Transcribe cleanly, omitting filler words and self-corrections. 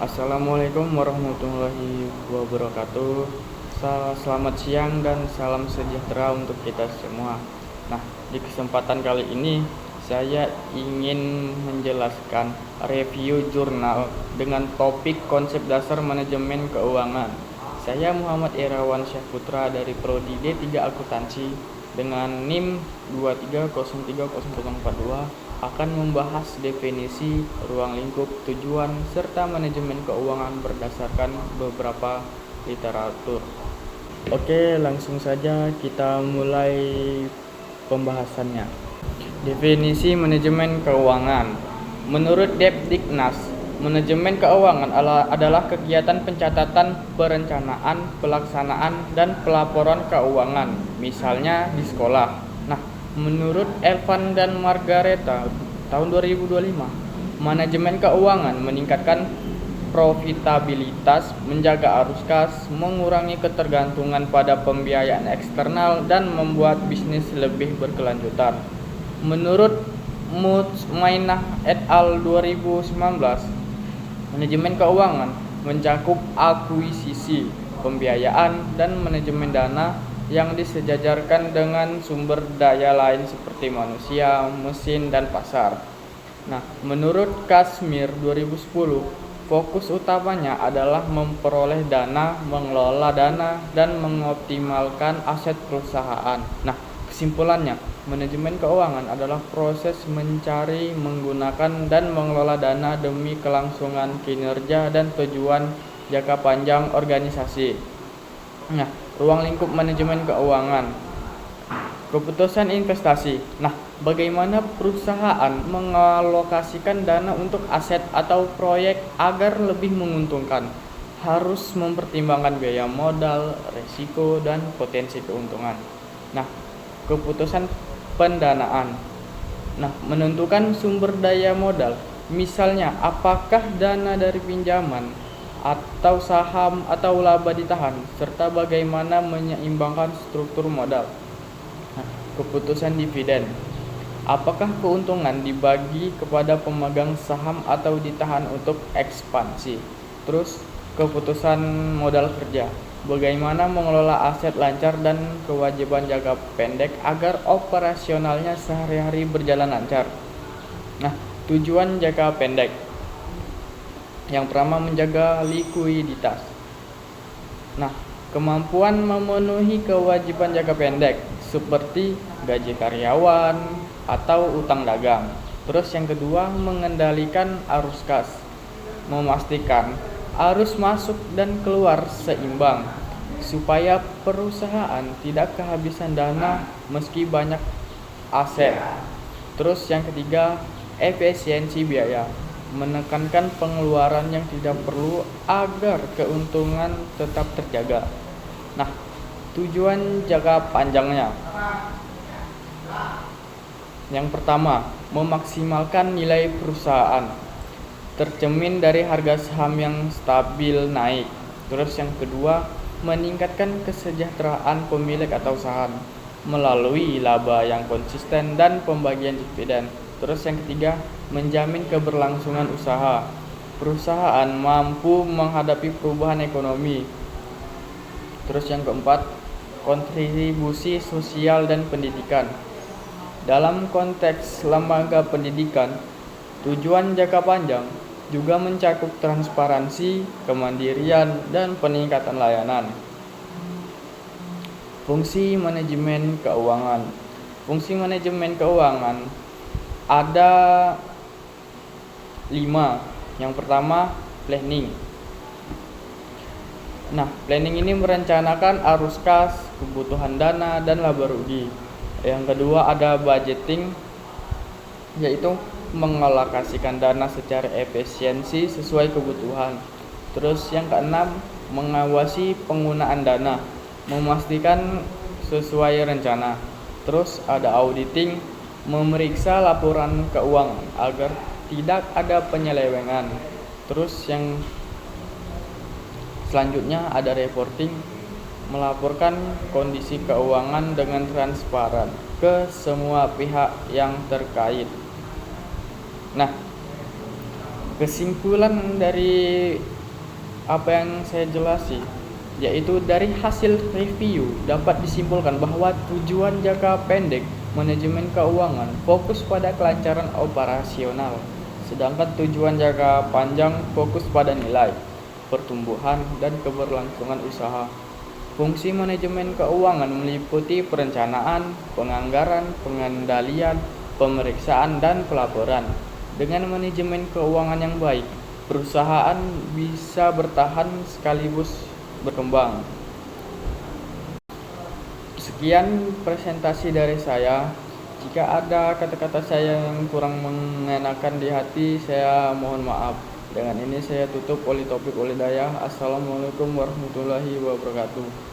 Assalamualaikum warahmatullahi wabarakatuh. Selamat siang dan salam sejahtera untuk kita semua. Nah, di kesempatan kali ini saya ingin menjelaskan review jurnal dengan topik konsep dasar manajemen keuangan. Saya Muhammad Irawan Syahputra dari Prodi D3 Akuntansi dengan NIM 23030042 akan membahas definisi, ruang lingkup, tujuan, serta manajemen keuangan berdasarkan beberapa literatur. Oke, langsung saja kita mulai pembahasannya. Definisi manajemen keuangan. Menurut Depdiknas, manajemen keuangan adalah kegiatan pencatatan, perencanaan, pelaksanaan, dan pelaporan keuangan, misalnya di sekolah. Nah, menurut Evan dan Margareta tahun 2025, manajemen keuangan meningkatkan profitabilitas, menjaga arus kas, mengurangi ketergantungan pada pembiayaan eksternal, dan membuat bisnis lebih berkelanjutan. Menurut Mutmainah et al. 2019, manajemen keuangan mencakup akuisisi, pembiayaan, dan manajemen dana yang disejajarkan dengan sumber daya lain seperti manusia, mesin, dan pasar. Nah, menurut Kashmir 2010, fokus utamanya adalah memperoleh dana, mengelola dana, dan mengoptimalkan aset perusahaan. Nah, kesimpulannya, manajemen keuangan adalah proses mencari, menggunakan, dan mengelola dana demi kelangsungan kinerja dan tujuan jangka panjang organisasi. Nah, ruang lingkup manajemen keuangan. Keputusan investasi. Nah, bagaimana perusahaan mengalokasikan dana untuk aset atau proyek agar lebih menguntungkan? Harus mempertimbangkan biaya modal, risiko, dan potensi keuntungan. Nah, keputusan pendanaan. Nah, menentukan sumber daya modal. Misalnya, apakah dana dari pinjaman atau saham atau laba ditahan, serta bagaimana menyeimbangkan struktur modal. Nah, keputusan dividen. Apakah keuntungan dibagi kepada pemegang saham atau ditahan untuk ekspansi? Terus, keputusan modal kerja. Bagaimana mengelola aset lancar dan kewajiban jangka pendek agar operasionalnya sehari-hari berjalan lancar. Nah, tujuan jangka pendek. Yang pertama, menjaga likuiditas. Nah, kemampuan memenuhi kewajiban jangka pendek seperti gaji karyawan atau utang dagang. Terus yang kedua, mengendalikan arus kas. Memastikan arus masuk dan keluar seimbang supaya perusahaan tidak kehabisan dana meski banyak aset. Terus yang ketiga, efisiensi biaya. Menekankan pengeluaran yang tidak perlu agar keuntungan tetap terjaga. Nah, tujuan jangka panjangnya. Yang pertama, memaksimalkan nilai perusahaan, tercermin dari harga saham yang stabil naik. Terus yang kedua, meningkatkan kesejahteraan pemilik atau saham melalui laba yang konsisten dan pembagian dividen. Terus yang ketiga, menjamin keberlangsungan usaha. Perusahaan mampu menghadapi perubahan ekonomi. Terus yang keempat, kontribusi sosial dan pendidikan. Dalam konteks lembaga pendidikan, tujuan jangka panjang juga mencakup transparansi, kemandirian, dan peningkatan layanan. Fungsi manajemen keuangan. Fungsi manajemen keuangan ada 5. Yang pertama, planning. Nah, planning ini merencanakan arus kas, kebutuhan dana, dan laba rugi. Yang kedua, ada budgeting, yaitu mengalokasikan dana secara efisiensi sesuai kebutuhan. Terus yang keenam, mengawasi penggunaan dana, memastikan sesuai rencana. Terus ada auditing, memeriksa laporan keuangan agar tidak ada penyelewengan. Terus yang selanjutnya ada reporting, melaporkan kondisi keuangan dengan transparan ke semua pihak yang terkait. Nah, Kesimpulan dari apa yang saya jelasi, yaitu dari hasil review dapat disimpulkan bahwa tujuan jangka pendek manajemen keuangan fokus pada kelancaran operasional, sedangkan tujuan jangka panjang fokus pada nilai, pertumbuhan, dan keberlangsungan usaha. Fungsi manajemen keuangan meliputi perencanaan, penganggaran, pengendalian, pemeriksaan, dan pelaporan. Dengan manajemen keuangan yang baik, perusahaan bisa bertahan sekaligus berkembang. Sekian presentasi dari saya. Jika ada kata-kata saya yang kurang mengenakan di hati, saya mohon maaf. Dengan ini saya tutup oleh topik oleh daya. Assalamualaikum warahmatullahi wabarakatuh.